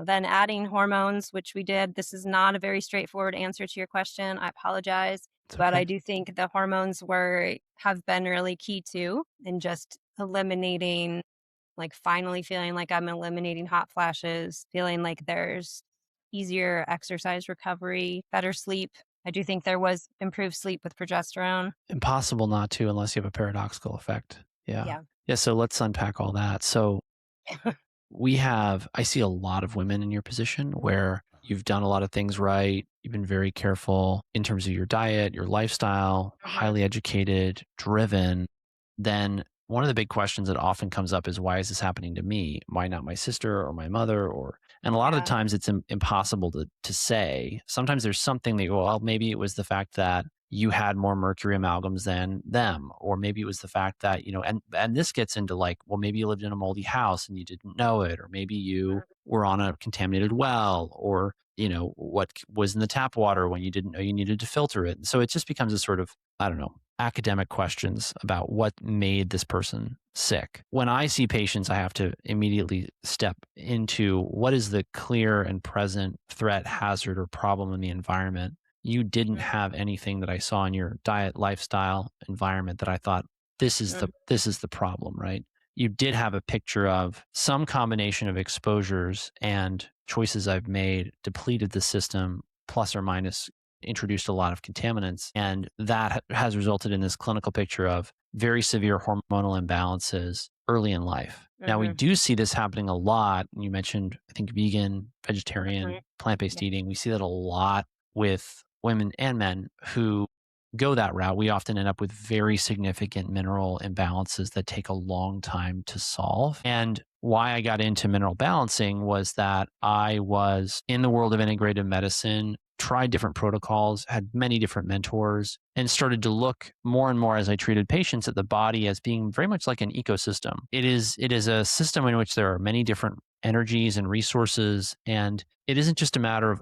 then adding hormones, which we did. This is not a very straightforward answer to your question. I apologize. It's But I okay. do think the hormones have been really key too in just eliminating, like finally feeling like I'm eliminating hot flashes, feeling like there's easier exercise recovery, better sleep. I do think there was improved sleep with progesterone. Impossible not to unless you have a paradoxical effect. Yeah. Yeah. Yeah. So let's unpack all that. So I see a lot of women in your position where you've done a lot of things right. You've been very careful in terms of your diet, your lifestyle, highly educated, driven. Then one of the big questions that often comes up is, why is this happening to me? Why not my sister or my mother? And a lot of the Yeah. times it's impossible to say. Sometimes there's something that you go, well, maybe it was the fact that you had more mercury amalgams than them, or maybe it was the fact that, and this gets into like, well, maybe you lived in a moldy house and you didn't know it, or maybe you were on a contaminated well, or what was in the tap water when you didn't know you needed to filter it. So it just becomes a sort of, I don't know, academic questions about what made this person sick. When I see patients, I have to immediately step into what is the clear and present threat, hazard, or problem in the environment. You didn't have anything that I saw in your diet, lifestyle, environment that I thought this is the problem, right? You did have a picture of some combination of exposures and choices I've made depleted the system, plus or minus introduced a lot of contaminants. And that has resulted in this clinical picture of very severe hormonal imbalances early in life. Now, we do see this happening a lot. You mentioned, I think, vegan, vegetarian, plant-based eating. We see that a lot with women and men who go that route. We often end up with very significant mineral imbalances that take a long time to solve. And why I got into mineral balancing was that I was in the world of integrative medicine, tried different protocols, had many different mentors, and started to look more and more as I treated patients at the body as being very much like an ecosystem. It is a system in which there are many different energies and resources. And it isn't just a matter of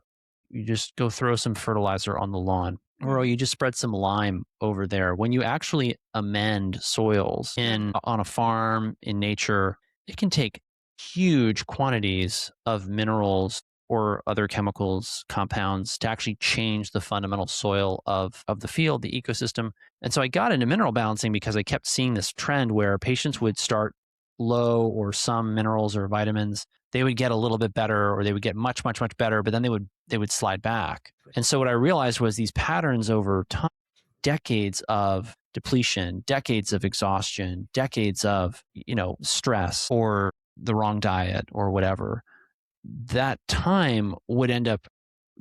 you just go throw some fertilizer on the lawn, or you just spread some lime over there. When you actually amend soils on a farm, in nature, it can take huge quantities of minerals or other chemicals, compounds to actually change the fundamental soil of the field, the ecosystem. And so I got into mineral balancing because I kept seeing this trend where patients would start low or some minerals or vitamins. They would get a little bit better, or they would get much, much, much better, but then they would slide back. And so what I realized was these patterns over time, decades of depletion, decades of exhaustion, decades of, stress or the wrong diet or whatever, that time would end up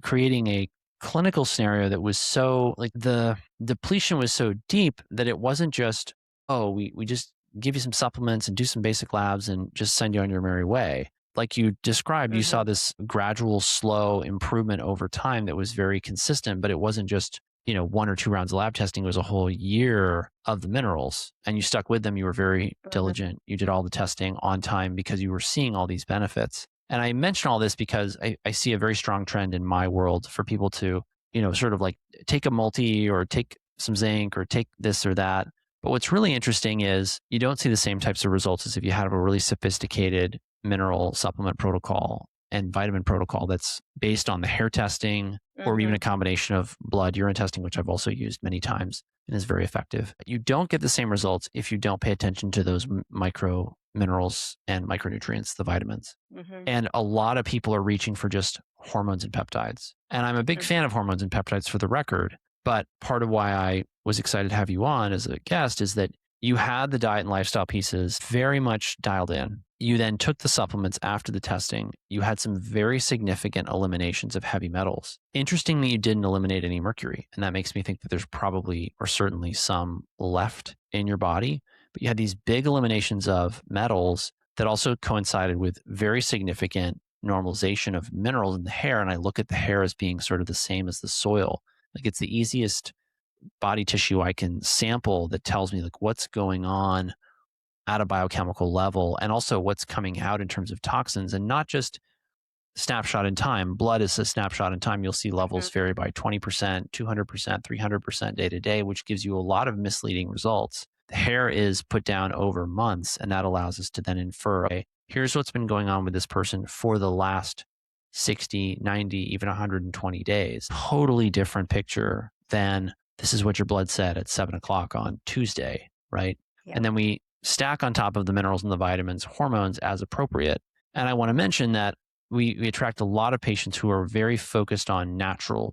creating a clinical scenario that was so, like, the depletion was so deep that it wasn't just, we just give you some supplements and do some basic labs and just send you on your merry way. Like you described, you saw this gradual, slow improvement over time that was very consistent, but it wasn't just, 1 or 2 rounds of lab testing. It was a whole year of the minerals, and you stuck with them. You were very diligent. You did all the testing on time because you were seeing all these benefits. And I mention all this because I see a very strong trend in my world for people to, sort of like take a multi or take some zinc or take this or that. But what's really interesting is you don't see the same types of results as if you had a really sophisticated mineral supplement protocol and vitamin protocol that's based on the hair testing or even a combination of blood, urine testing, which I've also used many times and is very effective. You don't get the same results if you don't pay attention to those micro minerals and micronutrients, the vitamins. And a lot of people are reaching for just hormones and peptides. And I'm a big fan of hormones and peptides, for the record. But part of why I was excited to have you on as a guest is that you had the diet and lifestyle pieces very much dialed in. You then took the supplements after the testing. You had some very significant eliminations of heavy metals. Interestingly, you didn't eliminate any mercury. And that makes me think that there's probably, or certainly, some left in your body. But you had these big eliminations of metals that also coincided with very significant normalization of minerals in the hair. And I look at the hair as being sort of the same as the soil. Like, it's the easiest body tissue I can sample that tells me like what's going on at a biochemical level, and also what's coming out in terms of toxins, and not just snapshot in time. Blood is a snapshot in time. You'll see levels vary by 20%, 200%, 300% day to day, which gives you a lot of misleading results. The hair is put down over months, and that allows us to then infer, okay, here's what's been going on with this person for the last 60, 90, even 120 days. Totally different picture than this is what your blood said at 7:00 on Tuesday, right? Yeah. And then we stack on top of the minerals and the vitamins, hormones as appropriate. And I want to mention that we attract a lot of patients who are very focused on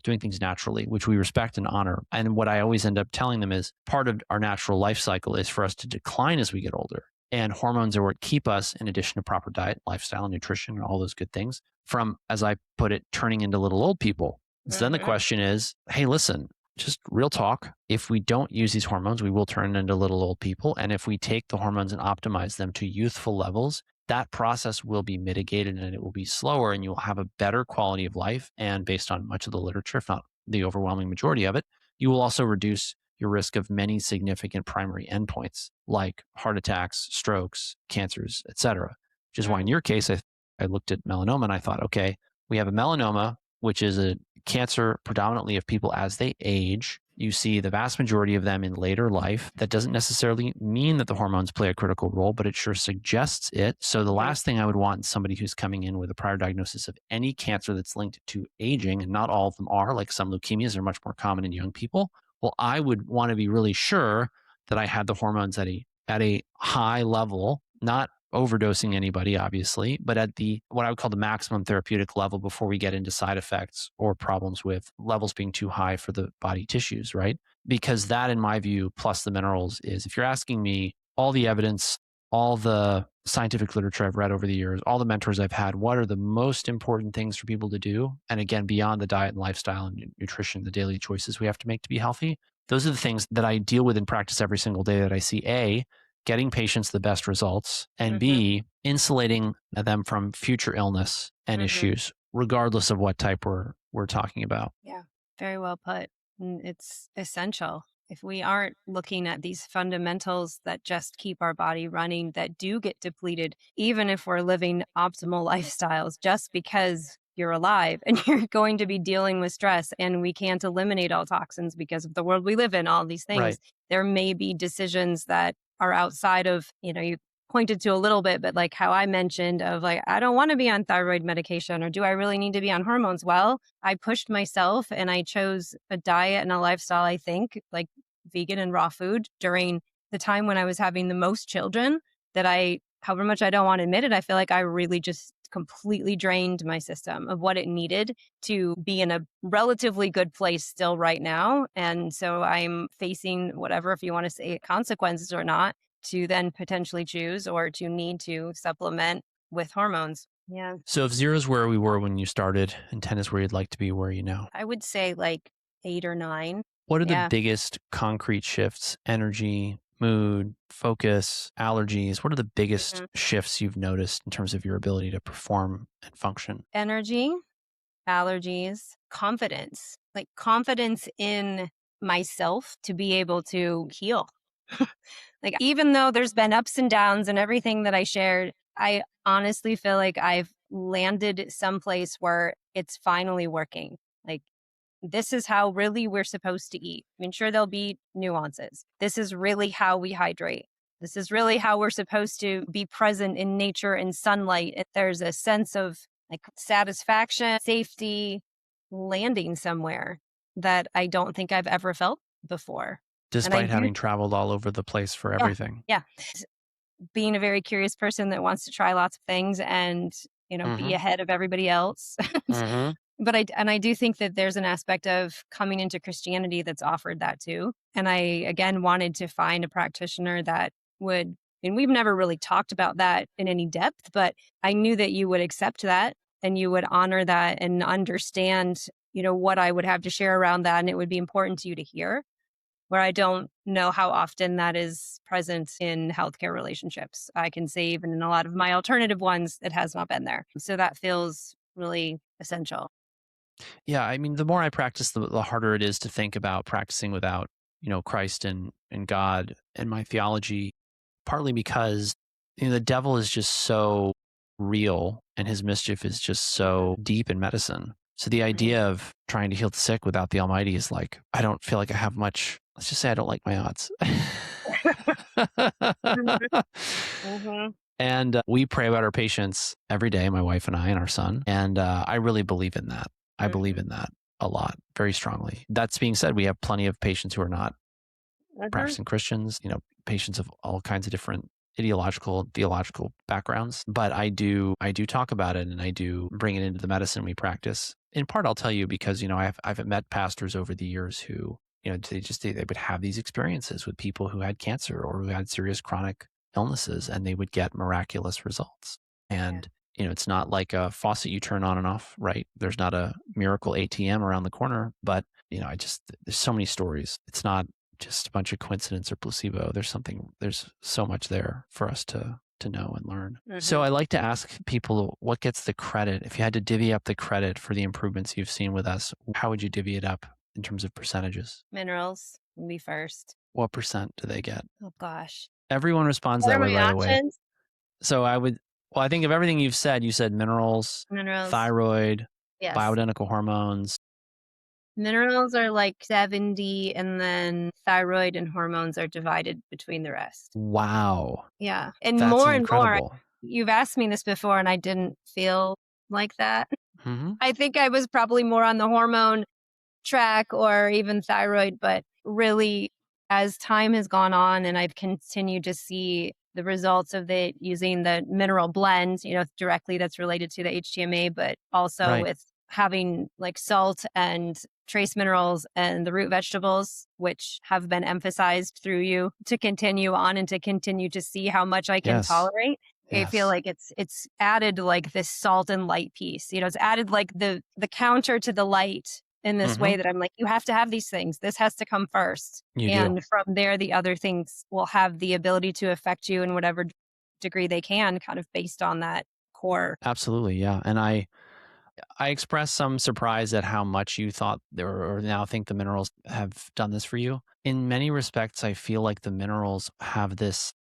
doing things naturally, which we respect and honor. And what I always end up telling them is part of our natural life cycle is for us to decline as we get older. And hormones are what keep us, in addition to proper diet, lifestyle, nutrition, and all those good things, from, as I put it, turning into little old people. So then the question is, hey, listen, just real talk. If we don't use these hormones, we will turn into little old people. And if we take the hormones and optimize them to youthful levels, that process will be mitigated and it will be slower and you'll have a better quality of life. And based on much of the literature, if not the overwhelming majority of it, you will also reduce your risk of many significant primary endpoints like heart attacks, strokes, cancers, et cetera. Which is why in your case, I looked at melanoma and I thought, okay, we have a melanoma, which is a cancer predominantly of people as they age. You see the vast majority of them in later life. That doesn't necessarily mean that the hormones play a critical role, but it sure suggests it. So the last thing I would want in somebody who's coming in with a prior diagnosis of any cancer that's linked to aging, and not all of them are, like some leukemias are much more common in young people. Well, I would want to be really sure that I had the hormones at a high level, not overdosing anybody, obviously, but at what I would call the maximum therapeutic level before we get into side effects or problems with levels being too high for the body tissues, right? Because that, in my view, plus the minerals is, if you're asking me, all the evidence, all the scientific literature I've read over the years, all the mentors I've had, what are the most important things for people to do? And again, beyond the diet and lifestyle and nutrition, the daily choices we have to make to be healthy, those are the things that I deal with in practice every single day that I see, A, getting patients the best results, and B, insulating them from future illness and issues, regardless of what type we're talking about. Yeah, very well put. And it's essential. If we aren't looking at these fundamentals that just keep our body running, that do get depleted, even if we're living optimal lifestyles, just because you're alive and you're going to be dealing with stress and we can't eliminate all toxins because of the world we live in, all these things. Right. There may be decisions that are outside of, you pointed to a little bit, but like how I mentioned of like, I don't want to be on thyroid medication, or do I really need to be on hormones? Well, I pushed myself and I chose a diet and a lifestyle, I think, like vegan and raw food during the time when I was having the most children, that however much I don't want to admit it, I feel like I really just completely drained my system of what it needed to be in a relatively good place still right now. And so I'm facing whatever, if you want to say consequences or not, to then potentially choose or to need to supplement with hormones. Yeah. So if 0 is where we were when you started and 10 is where you'd like to be, where are you now? I would say like 8 or 9. What are the biggest concrete shifts? Energy, mood, focus, allergies? What are the biggest shifts you've noticed in terms of your ability to perform and function? Energy, allergies, confidence, like confidence in myself to be able to heal. Like, even though there's been ups and downs and everything that I shared, I honestly feel like I've landed someplace where it's finally working. Like, this is how really we're supposed to eat. I mean, sure, there'll be nuances. This is really how we hydrate. This is really how we're supposed to be present in nature and sunlight. And there's a sense of like satisfaction, safety, landing somewhere that I don't think I've ever felt before. Despite having traveled all over the place for everything. Yeah. Being a very curious person that wants to try lots of things and, be ahead of everybody else. But I do think that there's an aspect of coming into Christianity that's offered that too. And I, again, wanted to find a practitioner that would, and we've never really talked about that in any depth, but I knew that you would accept that and you would honor that and understand, what I would have to share around that. And it would be important to you to hear, where I don't know how often that is present in healthcare relationships. I can say even in a lot of my alternative ones, it has not been there. So that feels really essential. Yeah, I mean, the more I practice, the harder it is to think about practicing without, Christ and God and my theology, partly because, the devil is just so real and his mischief is just so deep in medicine. So the idea of trying to heal the sick without the Almighty is like, I don't feel like I have much. Let's just say I don't like my odds. And we pray about our patients every day, my wife and I and our son. And I really believe in that. I believe in that a lot, very strongly. That's being said, we have plenty of patients who are not practicing Christians, patients of all kinds of different ideological, theological backgrounds. But I do talk about it, and I do bring it into the medicine we practice. In part, I'll tell you because, I've met pastors over the years who, they would have these experiences with people who had cancer or who had serious chronic illnesses, and they would get miraculous results. And, it's not like a faucet you turn on and off, right? There's not a miracle ATM around the corner, but, there's so many stories. It's not just a bunch of coincidence or placebo. There's so much there for us to know and learn. So I like to ask people, what gets the credit? If you had to divvy up the credit for the improvements you've seen with us, how would you divvy it up in terms of percentages? Minerals would be first. What percent do they get? Oh gosh. Everyone responds What that are way my right away. options? So I think of everything you said minerals, thyroid, yes, bioidentical hormones. Minerals are like 70, and then thyroid and hormones are divided between the rest. Wow. Yeah. And That's more incredible. and more. You've asked me this before, and I didn't feel like that. Mm-hmm. I think I was probably more on the hormone track or even thyroid, but really, as time has gone on and I've continued to see the results of using the mineral blend, directly that's related to the HTMA, but also with having like salt and trace minerals and the root vegetables, which have been emphasized through you to continue on and to continue to see how much I can tolerate. I feel like it's added like this salt and light piece. It's added like the counter to the light in this way that I'm like, you have to have these things. This has to come first. And from there, the other things will have the ability to affect you in whatever degree they can, kind of based on that core. Absolutely. Yeah. And I expressed some surprise at how much you thought or now think the minerals have done this for you. In many respects, I feel like the minerals have there's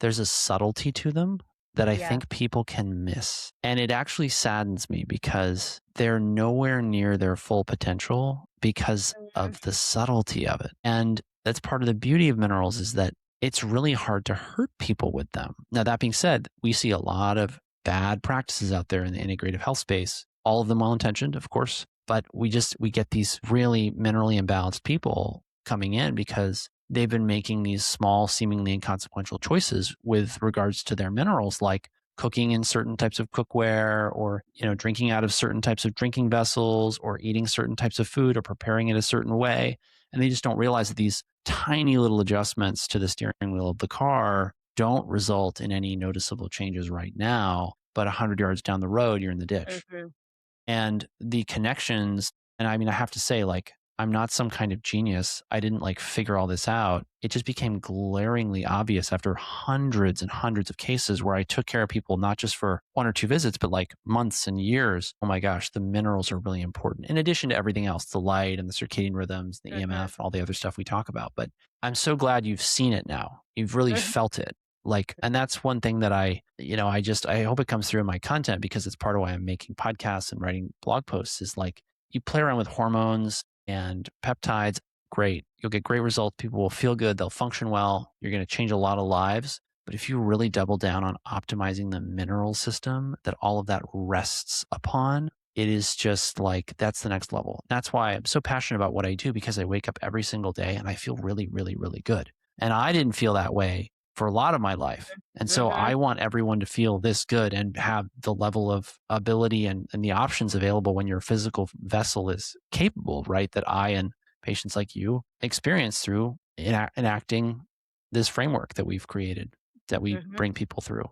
a subtlety to them that I think people can miss. And it actually saddens me because they're nowhere near their full potential because of the subtlety of it. And that's part of the beauty of minerals is that it's really hard to hurt people with them. Now, that being said, we see a lot of bad practices out there in the integrative health space, all of them well-intentioned, of course, but we get these really minerally imbalanced people coming in because they've been making these small, seemingly inconsequential choices with regards to their minerals, like cooking in certain types of cookware or, drinking out of certain types of drinking vessels or eating certain types of food or preparing it a certain way. And they just don't realize that these tiny little adjustments to the steering wheel of the car don't result in any noticeable changes right now, but 100 yards down the road, you're in the ditch. And the connections, and I have to say, like, I'm not some kind of genius. I didn't figure all this out. It just became glaringly obvious after hundreds and hundreds of cases where I took care of people, not just for 1 or 2 visits, but like months and years. Oh my gosh, the minerals are really important. In addition to everything else, the light and the circadian rhythms, the EMF, and all the other stuff we talk about. But I'm so glad you've seen it now. You've really felt it. And that's one thing that I hope it comes through in my content because it's part of why I'm making podcasts and writing blog posts is you play around with hormones and peptides, great. You'll get great results. People will feel good. They'll function well. You're going to change a lot of lives. But if you really double down on optimizing the mineral system that all of that rests upon, it is just that's the next level. That's why I'm so passionate about what I do because I wake up every single day and I feel really, really, really good. And I didn't feel that way for a lot of my life. And so I want everyone to feel this good and have the level of ability and the options available when your physical vessel is capable, right? That I and patients like you experience through enacting this framework that we've created, that we bring people through.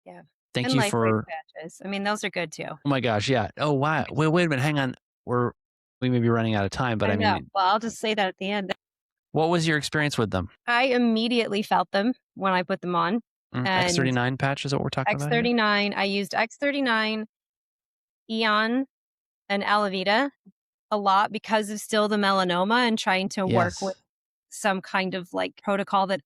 Yeah. Thank and you for patches. Those are good too. Oh my gosh. Yeah. Oh, wow. Wait a minute. Hang on. We may be running out of time, but I mean, well, I'll just say that at the end. What was your experience with them? I immediately felt them when I put them on. X39 patch is what we're talking about? X39. I used X39, Eon, and Alavita a lot because of still the melanoma and trying to work with some kind of protocol that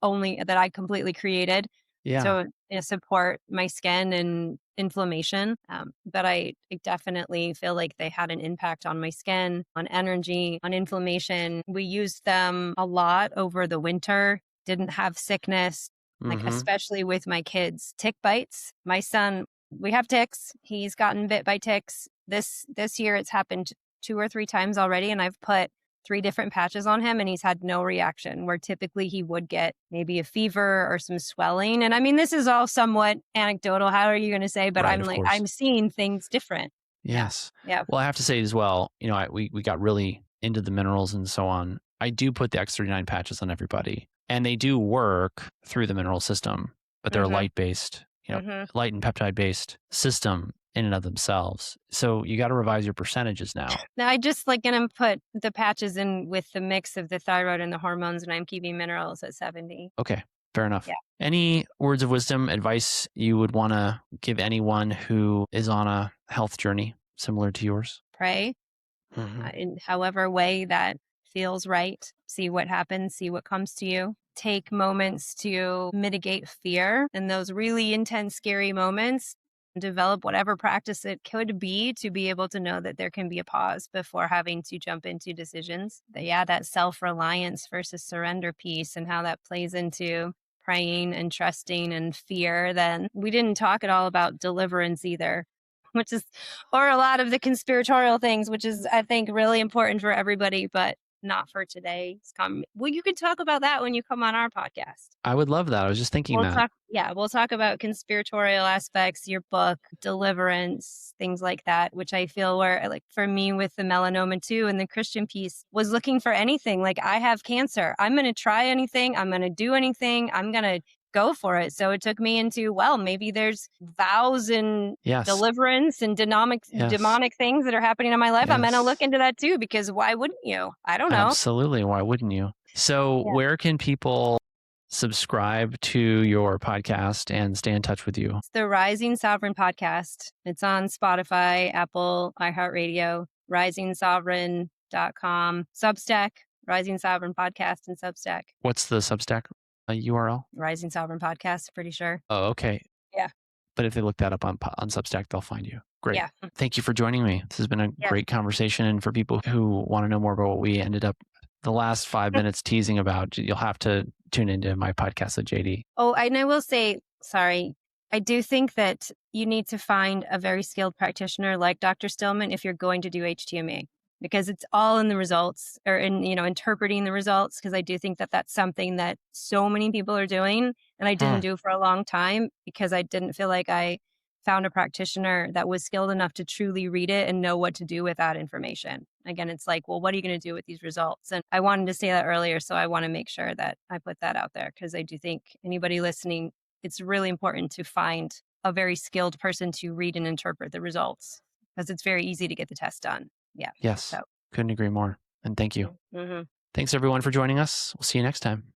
I completely created. So support my skin and inflammation. But I definitely feel like they had an impact on my skin, on energy, on inflammation. We used them a lot over the winter, didn't have sickness, like Mm-hmm. especially with my kids. Tick bites. My son, we have ticks. He's gotten bit by ticks. This year it's happened 2 or 3 times already, and I've put 3 different patches on him and he's had no reaction, where typically he would get maybe a fever or some swelling. And I mean, this is all somewhat anecdotal. How are you going to say? But Right, I'm of like, course. I'm seeing things different. Yes. Yeah. Well, I have to say as well, we got really into the minerals and so on. I do put the X39 patches on everybody, and they do work through the mineral system, but they're a light-based, light and peptide-based system in and of themselves. So you got to revise your percentages now. Now I just like going to put the patches in with the mix of the thyroid and the hormones, and I'm keeping minerals at 70. Okay. Fair enough. Yeah. Any words of wisdom, advice you would want to give anyone who is on a health journey similar to yours? Pray in however way that feels right. See what happens, see what comes to you. Take moments to mitigate fear in those really intense, scary moments. Develop whatever practice it could be to be able to know that there can be a pause before having to jump into decisions. But yeah, that self-reliance versus surrender piece and how that plays into praying and trusting and fear. Then we didn't talk at all about deliverance either, which is, or a lot of the conspiratorial things, which is, I think, really important for everybody, but not for today. Well, you could talk about that when you come on our podcast. I would love that. I was just thinking that. We'll talk about conspiratorial aspects, your book, deliverance, things like that, which I feel were like for me with the melanoma too, and the Christian piece was looking for anything. Like, I have cancer. I'm going to try anything. I'm going to do anything. I'm going to go for it. So it took me into, well, maybe there's vows and deliverance and demonic things that are happening in my life. I'm going to look into that too, because why wouldn't you? I don't know. Absolutely. Why wouldn't you? So where can people subscribe to your podcast and stay in touch with you? It's the Rising Sovereign podcast. It's on Spotify, Apple, iHeartRadio, risingsovereign.com, Substack, Rising Sovereign Podcast, and Substack. What's the Substack URL? Rising Sovereign Podcast, pretty sure. Oh, okay. Yeah. But if they look that up on Substack, they'll find you. Great. Yeah. Thank you for joining me. This has been a great conversation. And for people who want to know more about what we ended up the last 5 minutes teasing about, you'll have to tune into my podcast with Jaydee. Oh, and I will say, sorry, I do think that you need to find a very skilled practitioner like Dr. Stillman if you're going to do HTMA, because it's all in the results, or in, interpreting the results. Because I do think that that's something that so many people are doing, and I didn't do for a long time because I didn't feel like I found a practitioner that was skilled enough to truly read it and know what to do with that information. Again, it's like, well, what are you going to do with these results? And I wanted to say that earlier, so I want to make sure that I put that out there, because I do think anybody listening, it's really important to find a very skilled person to read and interpret the results, because it's very easy to get the test done. Yeah. Yes. Couldn't agree more. And thank you. Thanks everyone for joining us. We'll see you next time.